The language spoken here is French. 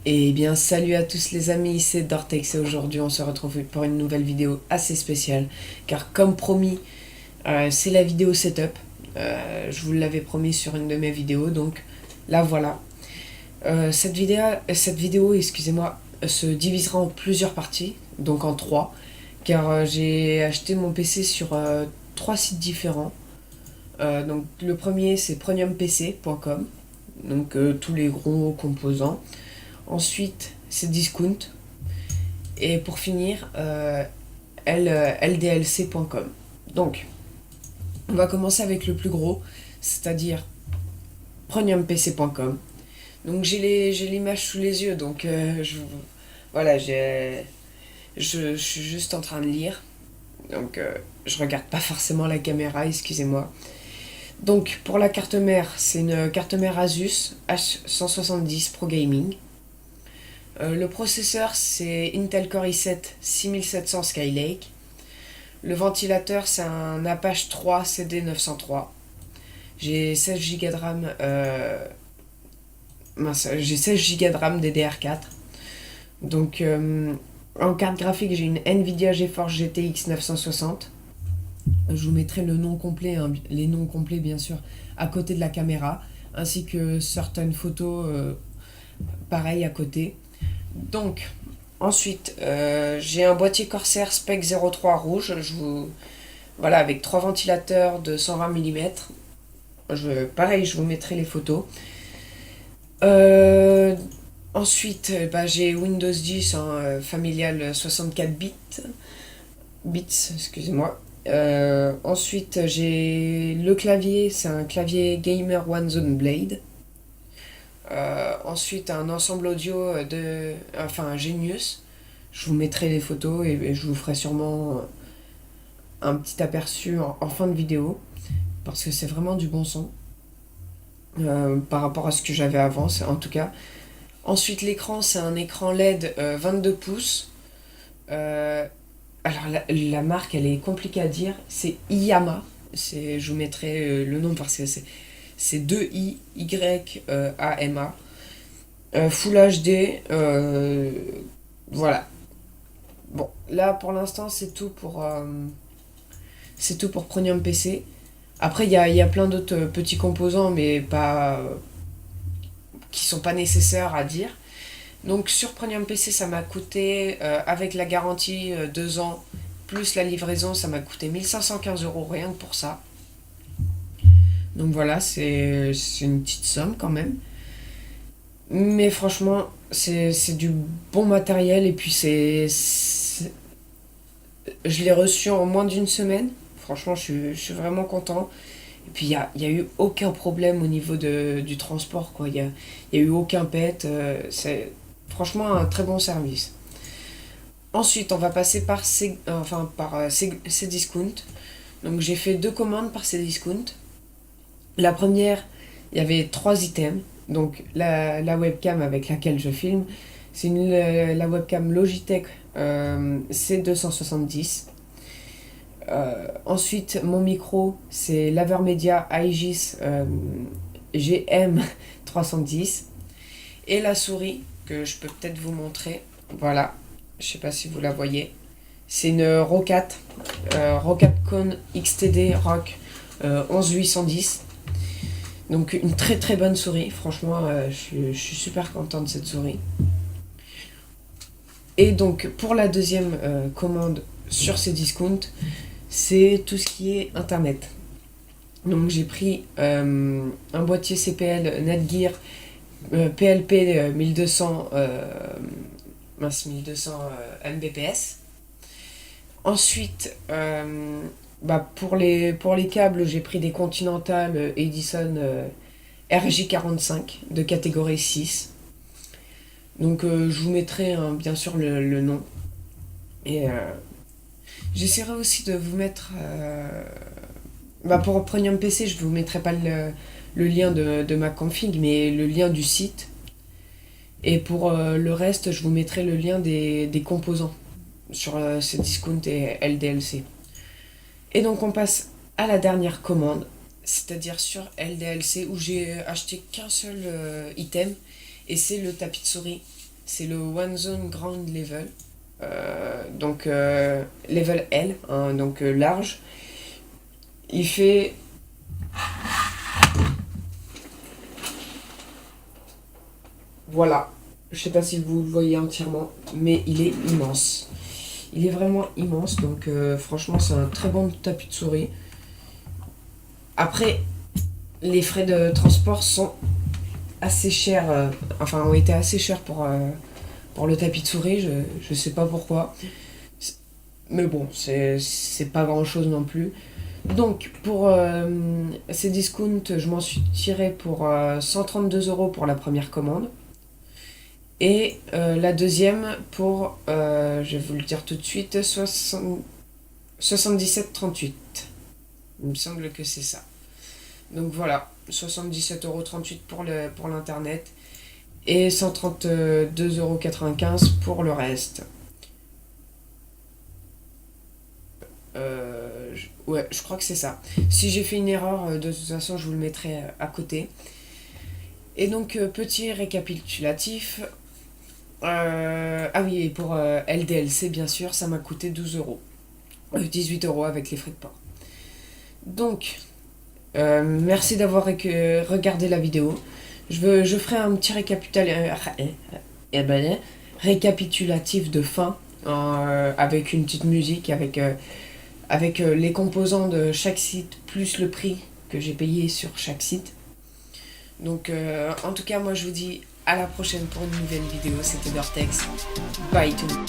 Et bien salut à tous les amis, c'est Dortex et aujourd'hui on se retrouve pour une nouvelle vidéo assez spéciale car comme promis c'est la vidéo setup, je vous l'avais promis sur une de mes vidéos donc là voilà. Cette vidéo excusez-moi, se divisera en plusieurs parties, donc en 3 car j'ai acheté mon PC sur 3 sites différents. Donc le premier c'est premiumpc.com, donc tous les gros composants. Ensuite, c'est Discount. Et pour finir, ldlc.com. Donc, on va commencer avec le plus gros, c'est-à-dire premiumpc.com. Donc, j'ai l'image sous les yeux, donc voilà, je suis juste en train de lire. Donc, je regarde pas forcément la caméra, excusez-moi. Donc, pour la carte mère, c'est une carte mère Asus H170 Pro Gaming. Le processeur c'est Intel Core i7 6700 Skylake. Le ventilateur c'est un Apache 3 CD903. J'ai 16 Go de RAM. J'ai 16 Go de RAM DDR4. Donc en carte graphique j'ai une Nvidia GeForce GTX 960. Je vous mettrai le nom complet, hein, les noms complets bien sûr, à côté de la caméra, ainsi que certaines photos pareilles à côté. Donc, ensuite, j'ai un boîtier Corsair Spec 03 rouge, voilà, avec 3 ventilateurs de 120 mm. Pareil, je vous mettrai les photos. Ensuite, j'ai Windows 10 en familial 64 bits, excusez-moi. Ensuite, j'ai le clavier, c'est un clavier Gamer One Zone Blade. Ensuite un ensemble audio un Genius. Je vous mettrai les photos et je vous ferai sûrement un petit aperçu en fin de vidéo parce que c'est vraiment du bon son par rapport à ce que j'avais avant en tout cas. Ensuite l'écran c'est un écran LED 22 pouces. Alors la marque elle est compliquée à dire, c'est Iyama, je vous mettrai le nom parce que c'est 2IYAMA. Full HD. Voilà. Bon, là pour l'instant c'est tout pour Premium PC. Après il y a plein d'autres petits composants mais pas qui sont pas nécessaires à dire. Donc sur Premium PC ça m'a coûté avec la garantie 2 ans plus la livraison ça m'a coûté 1515 € rien que pour ça. Donc voilà, c'est une petite somme quand même. Mais franchement, c'est du bon matériel et puis je l'ai reçu en moins d'une semaine. Franchement, je suis vraiment content. Et puis, il y a eu aucun problème au niveau du transport, quoi. Il y a eu aucun pet. C'est franchement un très bon service. Ensuite, on va passer par Cdiscount. Donc, j'ai fait 2 commandes par Cdiscount. La première, il y avait 3 items. Donc la webcam avec laquelle je filme, c'est la webcam Logitech C270. Ensuite, mon micro, c'est l'Avermedia Aegis GM310. Et la souris, que je peux peut-être vous montrer. Voilà, je sais pas si vous la voyez. C'est une Roccat Cone XTD Rock 11810. Donc une très très bonne souris, franchement je suis super content de cette souris. Et donc pour la deuxième commande sur Cdiscount, c'est tout ce qui est internet. Donc j'ai pris un boîtier CPL Netgear PLP 1200 Mbps. Ensuite pour les câbles, j'ai pris des Continental Edison RJ45 de catégorie 6. Donc je vous mettrai bien sûr le nom. Et j'essaierai aussi de vous mettre... pour Premium PC, je ne vous mettrai pas le lien de ma config, mais le lien du site. Et pour le reste, je vous mettrai le lien des composants. sur Cdiscount et LDLC. Et donc on passe à la dernière commande, c'est-à-dire sur LDLC où j'ai acheté qu'un seul item, et c'est le tapis de souris. C'est le One Zone Ground Level, donc level L, hein, donc large. Il fait... Voilà, je sais pas si vous le voyez entièrement, mais il est immense. Il est vraiment immense, donc franchement c'est un très bon tapis de souris. Après, les frais de transport sont assez chers, enfin ont été assez chers pour le tapis de souris, je sais pas pourquoi. Mais bon, c'est pas grand chose non plus. Donc pour ces discounts, je m'en suis tiré pour 132 € pour la première commande. Et la deuxième pour, je vais vous le dire tout de suite, 77,38. Il me semble que c'est ça. Donc voilà, 77,38 € pour l'internet et 132,95 € pour le reste. Ouais, je crois que c'est ça. Si j'ai fait une erreur, de toute façon, je vous le mettrai à côté. Et donc, petit récapitulatif. Ah oui, et pour LDLC, bien sûr, ça m'a coûté 12 €. 18 € avec les frais de port. Donc, merci d'avoir regardé la vidéo. Je ferai un petit récapitulatif de fin, avec une petite musique, avec les composants de chaque site, plus le prix que j'ai payé sur chaque site. Donc en tout cas, moi je vous dis à la prochaine pour une nouvelle vidéo. C'était Dortex. Bye tout le monde.